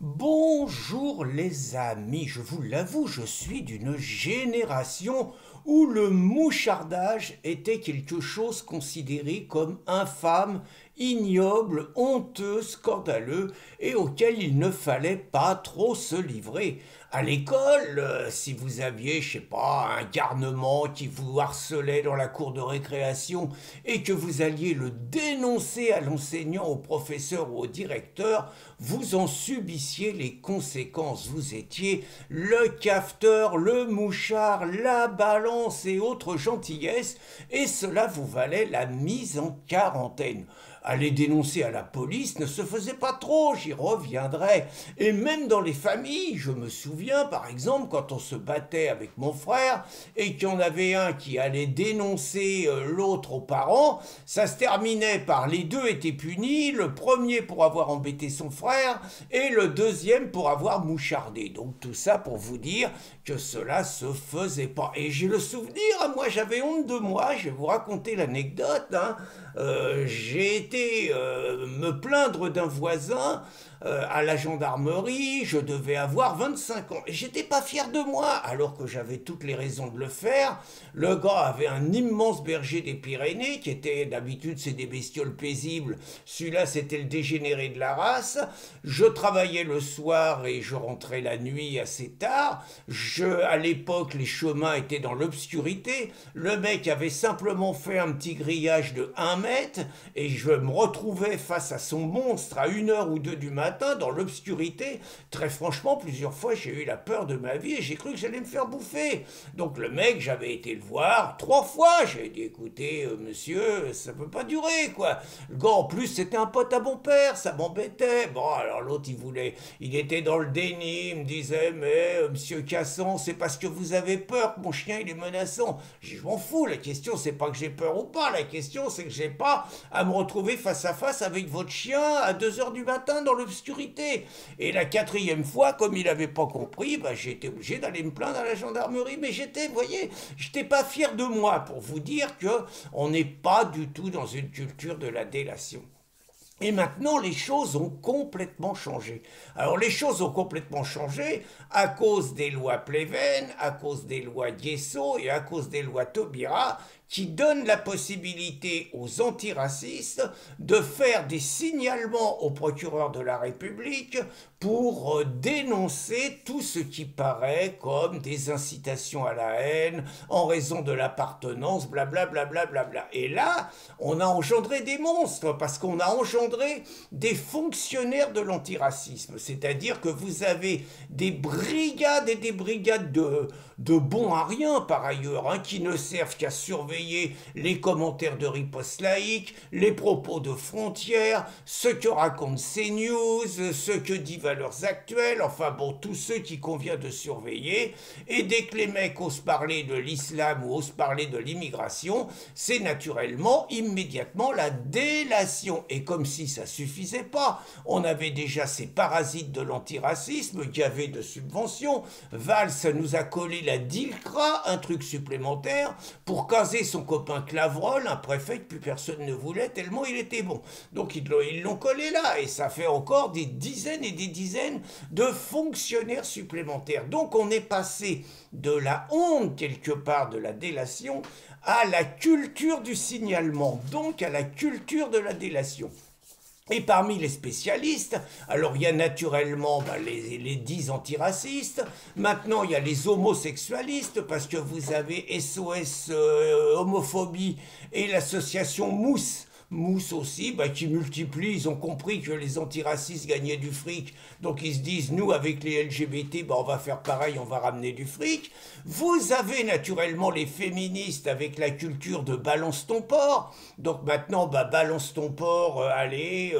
Bonjour les amis, je vous l'avoue, je suis d'une génération où le mouchardage était quelque chose considéré comme infâme, ignoble, honteux, scandaleux et auquel il ne fallait pas trop se livrer. À l'école, si vous aviez, je sais pas, un garnement qui vous harcelait dans la cour de récréation et que vous alliez le dénoncer à l'enseignant, au professeur ou au directeur, vous en subissiez les conséquences. Vous étiez le cafeteur, le mouchard, la balance et autres gentillesses, et cela vous valait la mise en quarantaine. Aller dénoncer à la police ne se faisait pas trop, j'y reviendrai. Et même dans les familles, je me souviens par exemple quand on se battait avec mon frère et qu'il y en avait un qui allait dénoncer l'autre aux parents, ça se terminait par les deux étaient punis, le premier pour avoir embêté son frère et le deuxième pour avoir mouchardé. Donc tout ça pour vous dire que cela se faisait pas. Et j'ai le souvenir, moi j'avais honte de moi, je vais vous raconter l'anecdote, j'ai été me plaindre d'un voisin à la gendarmerie, je devais avoir 25 ans. Et j'étais pas fier de moi, alors que j'avais toutes les raisons de le faire. Le gars avait un immense berger des Pyrénées, qui était, d'habitude, c'est des bestioles paisibles. Celui-là, c'était le dégénéré de la race. Je travaillais le soir et je rentrais la nuit assez tard. À l'époque, les chemins étaient dans l'obscurité. Le mec avait simplement fait un petit grillage de 1 mètre et je me retrouvais face à son monstre à 1 h ou 2 du matin dans l'obscurité. Très franchement, plusieurs fois, j'ai eu la peur de ma vie et j'ai cru que j'allais me faire bouffer. Donc le mec, j'avais été le voir 3 fois. J'ai dit, écoutez, monsieur, ça peut pas durer, quoi. Le gars, en plus, c'était un pote à mon père, ça m'embêtait. Bon, alors l'autre, il était dans le déni, il me disait, mais monsieur Casson, c'est parce que vous avez peur que mon chien, il est menaçant. J'ai dit, je m'en fous, la question, c'est pas que j'ai peur ou pas, la question, c'est que j'ai pas à me retrouver face à face avec votre chien à 2 h du matin dans l'obscurité. Et la 4e fois, comme il n'avait pas compris, bah, j'ai été obligé d'aller me plaindre à la gendarmerie. Mais vous voyez, j'étais pas fier de moi pour vous dire que on n'est pas du tout dans une culture de la délation. Et maintenant, les choses ont complètement changé. Alors, les choses ont complètement changé à cause des lois Pleven, à cause des lois Guesso et à cause des lois Taubira, qui donnent la possibilité aux antiracistes de faire des signalements au procureur de la République pour dénoncer tout ce qui paraît comme des incitations à la haine en raison de l'appartenance, blablabla. Bla, bla, bla, bla. Et là, on a engendré des monstres parce qu'on a engendré des fonctionnaires de l'antiracisme. C'est-à-dire que vous avez des brigades et des brigades de bons à rien par ailleurs, qui ne servent qu'à surveiller les commentaires de riposte laïque, les propos de frontières, ce que racontent CNews, ce que dit Valeurs Actuelles, enfin bon, tous ceux qui convient de surveiller. Et dès que les mecs osent parler de l'islam ou osent parler de l'immigration, c'est naturellement immédiatement la délation. Et comme si ça suffisait pas, on avait déjà ces parasites de l'antiracisme, gavé de subventions. Valls nous a collé la DILCRA, un truc supplémentaire, pour caser son copain Clavrolle, un préfet que plus personne ne voulait tellement il était bon. Donc ils l'ont collé là et ça fait encore des dizaines et des dizaines de fonctionnaires supplémentaires. Donc on est passé de la honte quelque part de la délation à la culture du signalement, donc à la culture de la délation. Et parmi les spécialistes, alors il y a naturellement les 10 antiracistes, maintenant il y a les homosexualistes, parce que vous avez SOS Homophobie et l'association Mousse aussi, qui multiplient, ils ont compris que les antiracistes gagnaient du fric, donc ils se disent, nous avec les LGBT, on va faire pareil, on va ramener du fric. Vous avez naturellement les féministes avec la culture de balance ton porc, donc maintenant, balance ton porc, allez,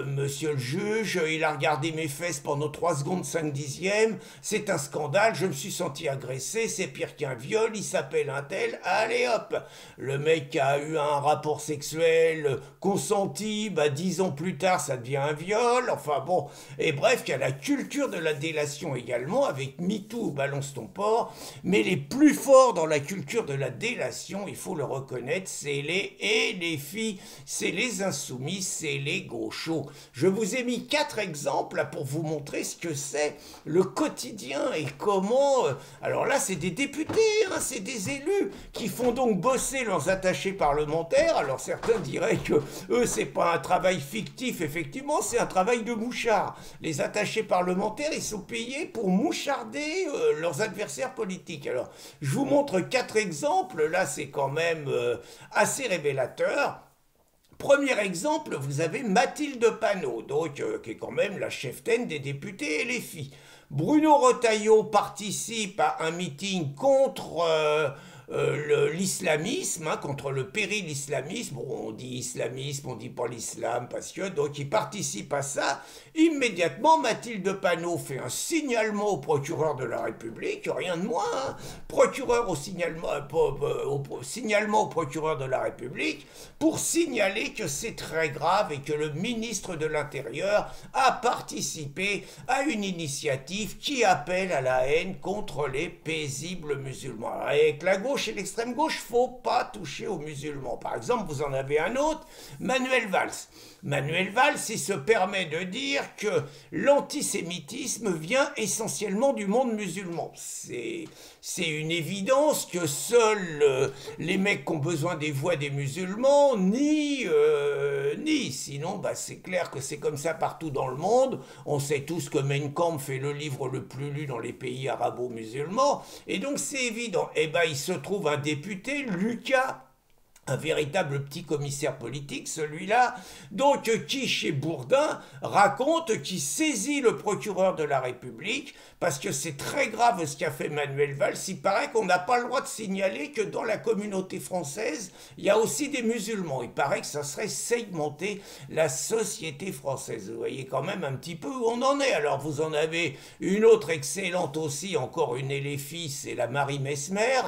monsieur le juge, il a regardé mes fesses pendant 3 secondes 5 dixièmes, c'est un scandale, je me suis senti agressé, c'est pire qu'un viol, il s'appelle un tel, allez hop, le mec a eu un rapport sexuel sexuel consenti, 10 ans plus tard, ça devient un viol. Enfin bon, et bref, il y a la culture de la délation également, avec MeToo, balance ton porc. Mais les plus forts dans la culture de la délation, il faut le reconnaître, c'est les filles, c'est les insoumis, c'est les gauchos. Je vous ai mis 4 exemples là, pour vous montrer ce que c'est le quotidien et comment... alors là, c'est des députés, hein, c'est des élus qui font donc bosser leurs attachés parlementaires. Alors certains diraient que eux, c'est pas un travail fictif, effectivement, c'est un travail de mouchard. Les attachés parlementaires, ils sont payés pour moucharder leurs adversaires politiques. Alors, je vous montre 4 exemples. Là, c'est quand même assez révélateur. Premier exemple, vous avez Mathilde Panot, donc, qui est quand même la cheftaine des députés et les filles. Bruno Retailleau participe à un meeting contre l'islamisme, hein, contre le péril islamisme. Bon, on dit islamisme, on dit pas l'islam, parce que donc il participe à ça. Immédiatement, Mathilde Panot fait un signalement au procureur de la République, rien de moins, hein, procureur au signalement au procureur de la République, pour signaler que c'est très grave et que le ministre de l'Intérieur a participé à une initiative qui appelle à la haine contre les paisibles musulmans. Avec la gauche et l'extrême gauche, faut pas toucher aux musulmans. Par exemple, vous en avez un autre, Manuel Valls. Manuel Valls, il se permet de dire que l'antisémitisme vient essentiellement du monde musulman. C'est une évidence que seuls les mecs qui ont besoin des voix des musulmans nient. Sinon, c'est clair que c'est comme ça partout dans le monde. On sait tous que Mein Kampf est le livre le plus lu dans les pays arabo-musulmans. Et donc c'est évident. Et il se trouve un député, Lucas, un véritable petit commissaire politique, celui-là, donc qui, chez Bourdin, raconte qu'il saisit le procureur de la République, parce que c'est très grave ce qu'a fait Manuel Valls. Il paraît qu'on n'a pas le droit de signaler que dans la communauté française, il y a aussi des musulmans. Il paraît que ça serait segmenter la société française. Vous voyez quand même un petit peu où on en est. Alors vous en avez une autre excellente aussi, encore une LFI, c'est la Marie Mesmer,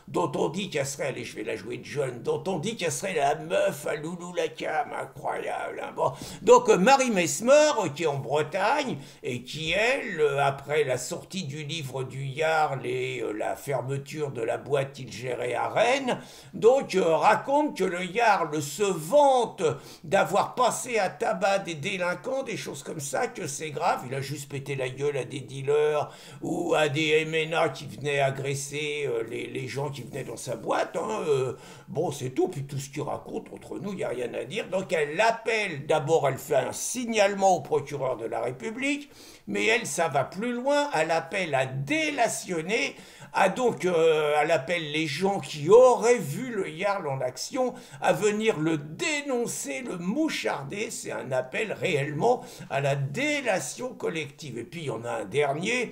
dont on dit qu'elle serait, allez, je vais la jouer de jeune, dont on dit qu'elle serait la meuf à Loulou Lacam, incroyable. Hein, bon. Donc Marie Mesmer, qui est en Bretagne, et qui, elle, après la sortie du livre du Yarl et la fermeture de la boîte qu'il gérait à Rennes, donc raconte que le Yarl se vante d'avoir passé à tabac des délinquants, des choses comme ça, que c'est grave. Il a juste pété la gueule à des dealers ou à des MNA qui venaient agresser les gens qui venaient dans sa boîte. Hein, bon, c'est tout. Puis tout ce qu'il raconte, entre nous, il n'y a rien à dire. Donc elle l'appelle, d'abord elle fait un signalement au procureur de la République, mais elle, ça va plus loin, elle appelle à délationner, elle appelle les gens qui auraient vu le Yarl en action à venir le dénoncer, le moucharder. C'est un appel réellement à la délation collective. Et puis il y en a un dernier,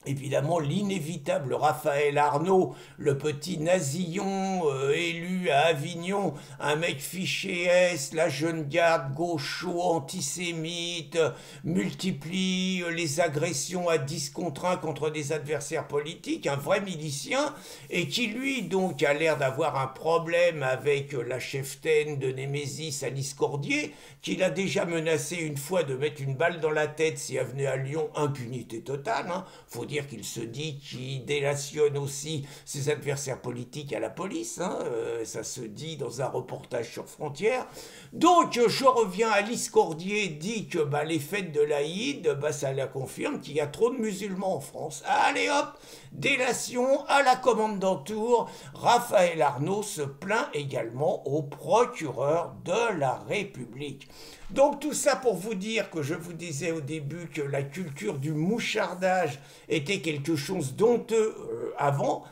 évidemment, l'inévitable Raphaël Arnaud, le petit nasillon élu à Avignon, un mec fiché S, la jeune garde gaucho antisémite, multiplie les agressions à 10 contre 1 contre des adversaires politiques, un vrai milicien, et qui lui donc a l'air d'avoir un problème avec la cheftaine de Némésis, Alice Cordier, qu'il a déjà menacé une fois de mettre une balle dans la tête si elle venait à Lyon, impunité totale, hein. Faut dire qu'il se dit qu'il délationne aussi ses adversaires politiques à la police, hein, ça se dit dans un reportage sur Frontières. Donc je reviens, Alice Cordier dit que les fêtes de l'Aïd, ça la confirme qu'il y a trop de musulmans en France. Allez hop, délation à la commande d'Entour. Raphaël Arnaud se plaint également au procureur de la République. Donc tout ça pour vous dire que je vous disais au début que la culture du mouchardage était quelque chose d'honteux avant.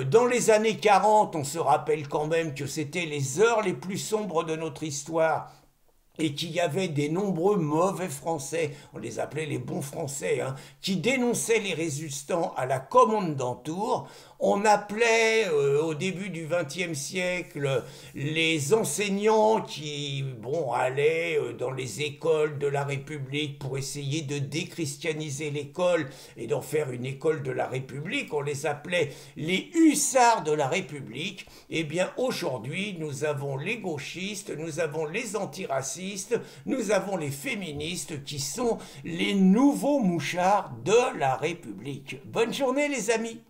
Dans les années 40, on se rappelle quand même que c'était les heures les plus sombres de notre histoire, et qu'il y avait des nombreux mauvais Français, on les appelait les bons Français, hein, qui dénonçaient les résistants à la Commande d'Antour. On appelait au début du XXe siècle les enseignants qui allaient dans les écoles de la République pour essayer de déchristianiser l'école et d'en faire une école de la République. On les appelait les hussards de la République. Eh bien aujourd'hui, nous avons les gauchistes, nous avons les antiracistes, nous avons les féministes qui sont les nouveaux mouchards de la République. Bonne journée les amis!